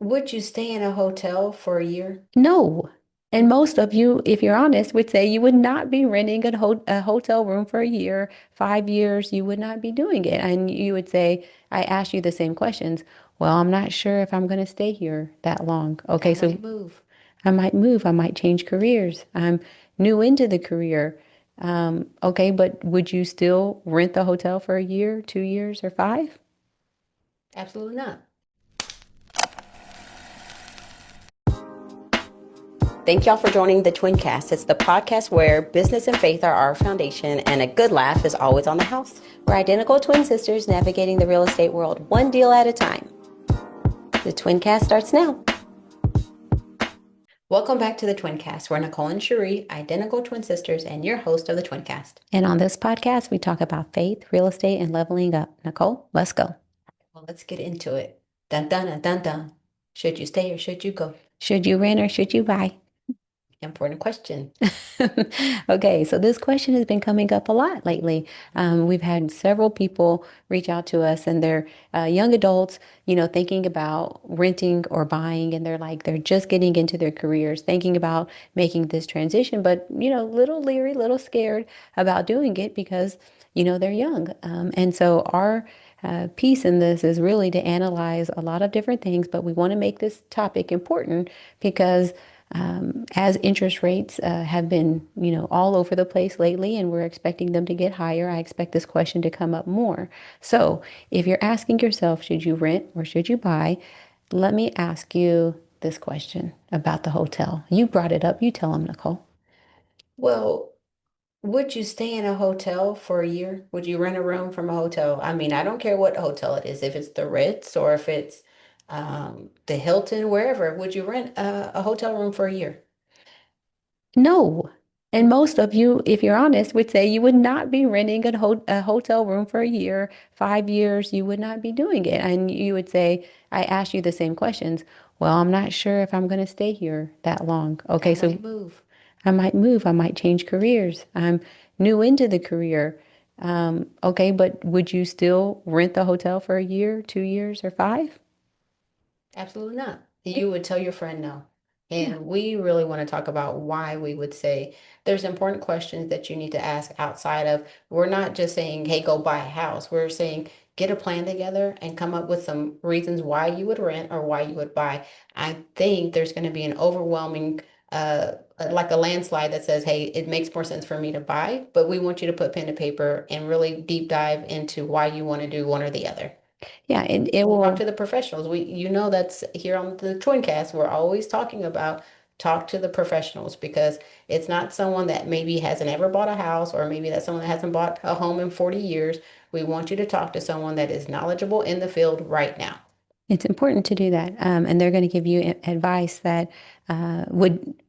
Would you stay in a hotel for a year? No. And most of you, if you're honest, would say you would not be renting a hotel room for a year, 5 years, you would not be doing it. And you would say, I asked you the same questions. Well, I'm not sure if I'm going to stay here that long. I Okay, so might move. I might move, I might change careers. I'm new into the career. Okay, but would you still rent the hotel for a year, 2 years, or five? Absolutely not. Thank y'all for joining the Twincast. It's the podcast where business and faith are our foundation and a good laugh is always on the house. We're identical twin sisters navigating the real estate world one deal at a time. The Twincast starts now. Welcome back to the Twincast. We're Nicole and Cherie, identical twin sisters, and your host of the Twincast. And on this podcast, we talk about faith, real estate, and leveling up. Nicole, let's go. Well, let's get into it. Dun dun dun dun dun. Should you stay or should you go? Should you rent or should you buy? Important question. Okay, so this question has been coming up a lot lately. We've had several people reach out to us, and they're young adults, thinking about renting or buying, and they're just getting into their careers, thinking about making this transition, but, little leery, little scared about doing it because, they're young. And so our piece in this is really to analyze a lot of different things, but we want to make this topic important because as interest rates have been, all over the place lately, and we're expecting them to get higher, I expect this question to come up more. So, if you're asking yourself, should you rent or should you buy? Let me ask you this question about the hotel. You brought it up. You tell them, Nicole. Well, would you stay in a hotel for a year? Would you rent a room from a hotel? I mean, I don't care what hotel it is, if it's the Ritz or if it's the Hilton, wherever. Would you rent a hotel room for a year? No. And most of you, if you're honest, would say you would not be renting a hotel room for a year, 5 years, you would not be doing it. And you would say, I asked you the same questions. Well, I'm not sure if I'm going to stay here that long. I Okay, so might move. I might move, I might change careers. I'm new into the career. Okay, but would you still rent the hotel for a year, 2 years, or five? Absolutely not. You would tell your friend no. Yeah. And we really want to talk about why we would say there's important questions that you need to ask outside of, we're not just saying, hey, go buy a house. We're saying, get a plan together and come up with some reasons why you would rent or why you would buy. I think there's going to be an overwhelming, like a landslide that says, hey, it makes more sense for me to buy, but we want you to put pen to paper and really deep dive into why you want to do one or the other. Yeah, and it Talk to will. the professionals. That's here on the Twincast. We're always talking about talk to the professionals because it's not someone that maybe hasn't ever bought a house or maybe that's someone that hasn't bought a home in 40 years. We want you to talk to someone that is knowledgeable in the field right now. It's important to do that. And they're going to give you advice that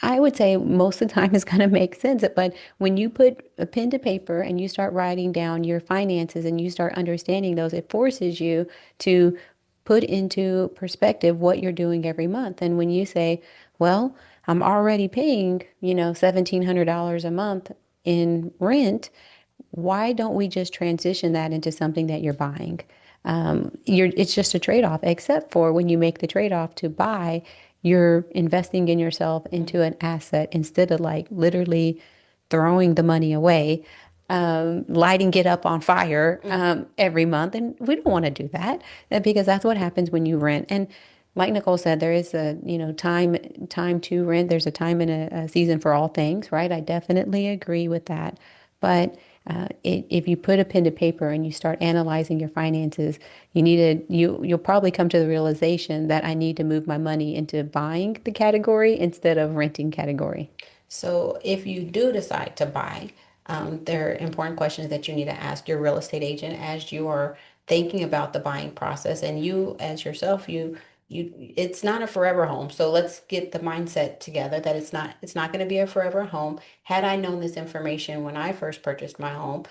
I would say most of the time is going to make sense. But when you put a pen to paper and you start writing down your finances and you start understanding those, it forces you to put into perspective what you're doing every month. And when you say, well, I'm already paying, $1,700 a month in rent, why don't we just transition that into something that you're buying? It's just a trade-off, except for when you make the trade-off to buy, you're investing in yourself into an asset instead of like literally throwing the money away, lighting it up on fire Mhm. every month. And we don't want to do that because that's what happens when you rent. And like Nicole said, there is a, time to rent. There's a time and a season for all things, right? I definitely agree with that. But if you put a pen to paper and you start analyzing your finances, you'll probably come to the realization that I need to move my money into buying the category instead of renting category. So if you do decide to buy, there are important questions that you need to ask your real estate agent as you are thinking about the buying process. And you, as yourself, it's not a forever home. So let's get the mindset together that it's not going to be a forever home. Had I known this information when I first purchased my home,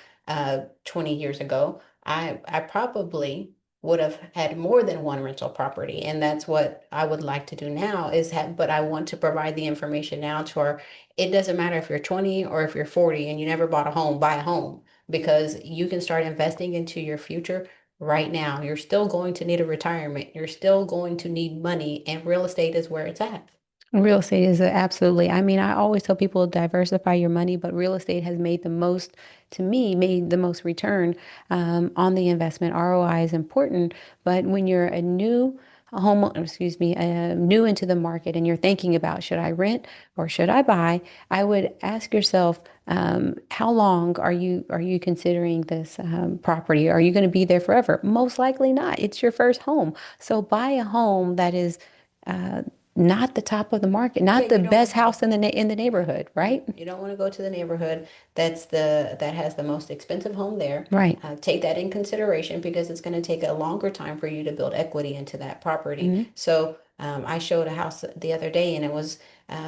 20 years ago, I probably would have had more than one rental property. And that's what I would like to do now is have, but I want to provide the information now to our, it doesn't matter if you're 20 or if you're 40 and you never bought a home, buy a home because you can start investing into your future right now. You're still going to need a retirement. You're still going to need money, and real estate is where it's at. Real estate is absolutely, I mean, I always tell people diversify your money, but real estate has made the most, to me, made the most return on the investment. ROI is important, but when you're a new home, excuse me, new into the market and you're thinking about should I rent or should I buy, I would ask yourself, how long are you considering this property? Are you going to be there forever? Most likely not. It's your first home, so buy a home that is. Uh, Not the top of the market, Yeah, not the you don't best want to. house in the neighborhood, right? You don't want to go to the neighborhood that has the most expensive home there. Right. Take that in consideration because it's going to take a longer time for you to build equity into that property. Hmm. So I showed a house the other day, and it was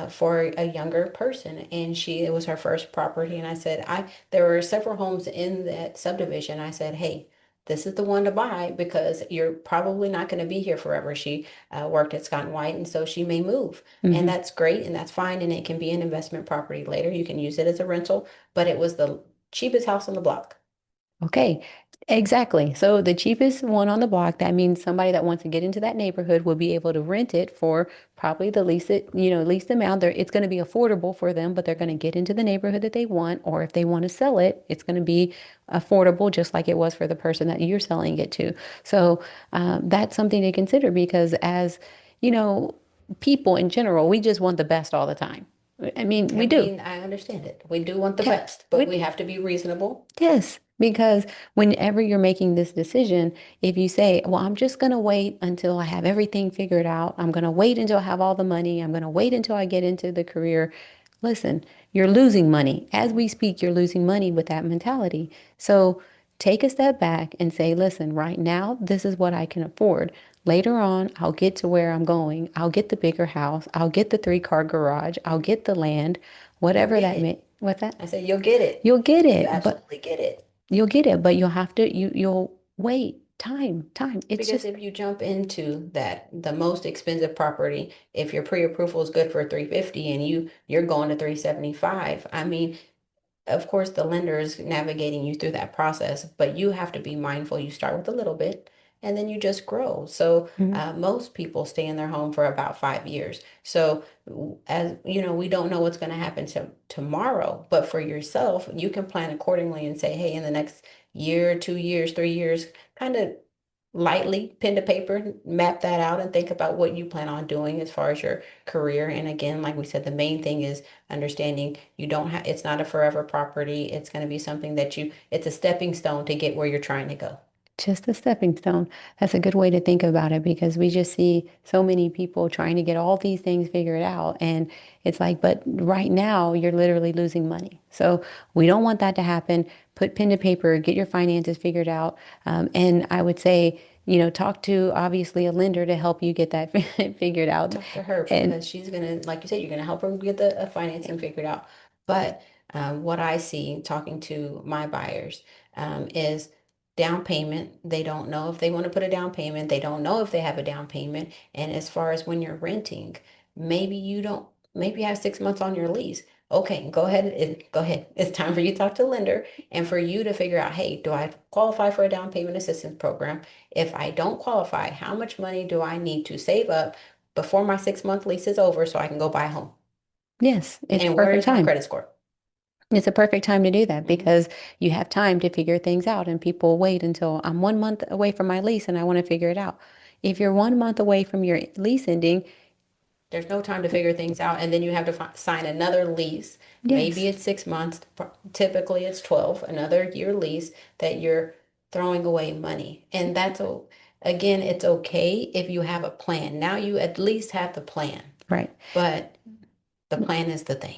for a younger person, and it was her first property. And I said, there were several homes in that subdivision. I said, hey, this is the one to buy because you're probably not going to be here forever. She worked at Scott and White, and so she may move. And Hmm. that's great and that's fine. And it can be an investment property later. You can use it as a rental, but it was the cheapest house on the block. Okay, exactly. So the cheapest one on the block, that means somebody that wants to get into that neighborhood will be able to rent it for probably the least amount. It's going to be affordable for them, but they're going to get into the neighborhood that they want, or if they want to sell it, it's going to be affordable, just like it was for the person that you're selling it to. So that's something to consider because as you know, people in general, we just want the best all the time. I mean, I we do. mean, I understand it. We do want the Yeah, best, but we we have to be reasonable. Yes, because whenever you're making this decision, if you say, well, I'm just going to wait until I have everything figured out, I'm going to wait until I have all the money, I'm going to wait until I get into the career. Listen, you're losing money. As we speak, you're losing money with that mentality. So take a step back and say, listen, right now, this is what I can afford. Later on, I'll get to where I'm going. I'll get the bigger house. I'll get the three-car garage. I'll get the land, You'll whatever get that it. may. What's that? I said, you'll get it. You'll get You it, but absolutely get it. you'll get it, but you'll have to you'll wait. Time. It's Because just if you jump into the most expensive property, if your pre-approval is good for 350 and you're going to 375, I mean, of course, the lender is navigating you through that process, but you have to be mindful. You start with a little bit and then you just grow. So, mhm. most people stay in their home for about 5 years. So, as you know, we don't know what's going to happen tomorrow, but for yourself, you can plan accordingly and say, hey, in the next year, 2 years, 3 years, kind of lightly pen to paper, map that out and think about what you plan on doing as far as your career. And again, like we said, the main thing is understanding you don't have, it's not a forever property. It's going to be something it's a stepping stone to get where you're trying to go. Just a stepping stone. That's a good way to think about it because we just see so many people trying to get all these things figured out. And it's like, but right now you're literally losing money. So we don't want that to happen. Put pen to paper, get your finances figured out. And I would say, talk to obviously a lender to help you get that figured out. Talk to her And because she's gonna, like you said, you're gonna help her get the financing figured out. But what I see talking to my buyers is down payment. They don't know if they want to put a down payment. They don't know if they have a down payment. And as far as when you're renting, maybe you don't, maybe you have 6 months on your lease. Okay, go ahead. Go ahead. It's time for you to talk to the lender and for you to figure out, hey, do I qualify for a down payment assistance program? If I don't qualify, how much money do I need to save up before my 6 month lease is over so I can go buy a home? yes, it's And where perfect is my time. credit score? It's a perfect time to do that Mhm. because you have time to figure things out, and people wait until I'm 1 month away from my lease and I want to figure it out. If you're 1 month away from your lease ending, There's no time to figure things out. And then you have to sign another lease. Maybe yes, it's 6 months, typically it's 12, another year lease that you're throwing away money. And again, it's okay if you have a plan. Now you at least have the plan, right. but the plan is the thing.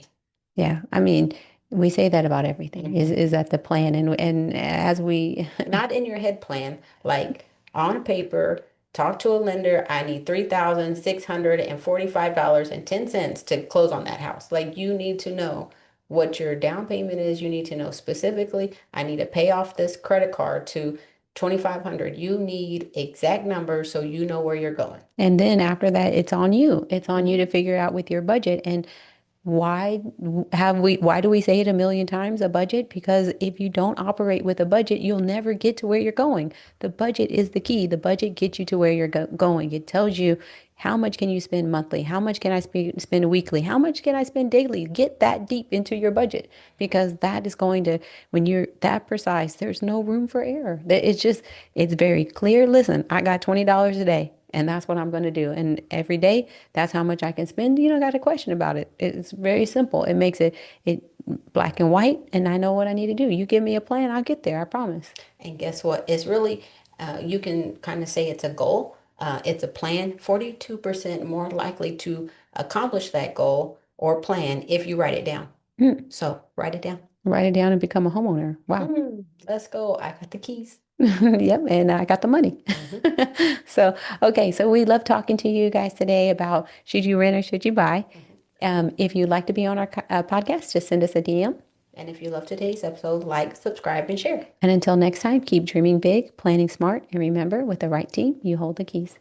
Yeah, I mean, we say that about everything. Is Mhm. is that the plan? And as we Not in your head plan, like on paper, talk to a lender. I need $3,645.10 to close on that house. Like you need to know what your down payment is. You need to know specifically, I need to pay off this credit card to 2,500. You need exact numbers so you know where you're going. and then after that, it's on you. It's on you to Mhm. figure out with your budget. And Why why do we say it a million times, a budget? Because if you don't operate with a budget, you'll never get to where you're going. The budget is the key. The budget gets you to where you're going. It tells you how much can you spend monthly? How much can I spend weekly? How much can I spend daily? Get that deep into your budget because that is going to, when you're that precise, there's no room for error. It's just, it's very clear. Listen, I got $20 a day. And that's what I'm going to do. And every day, that's how much I can spend. You don't got a question about it. It's very simple. It makes it black and white, and I know what I need to do. You give me a plan, I'll get there. I promise. And guess what? It's really, you can kind of say it's a goal. It's a plan. 42% more likely to accomplish that goal or plan if you write it down. Hmm. So write it down. Write it down and become a homeowner. Wow. Let's go. I got the keys. Yep, and I got the money. Hmm. So, okay, so we love talking to you guys today about should you rent or should you buy? Hmm. If you'd like to be on our podcast, just send us a DM. And if you love today's episode, like, subscribe, and share. And until next time, keep dreaming big, planning smart, and remember, with the right team, you hold the keys.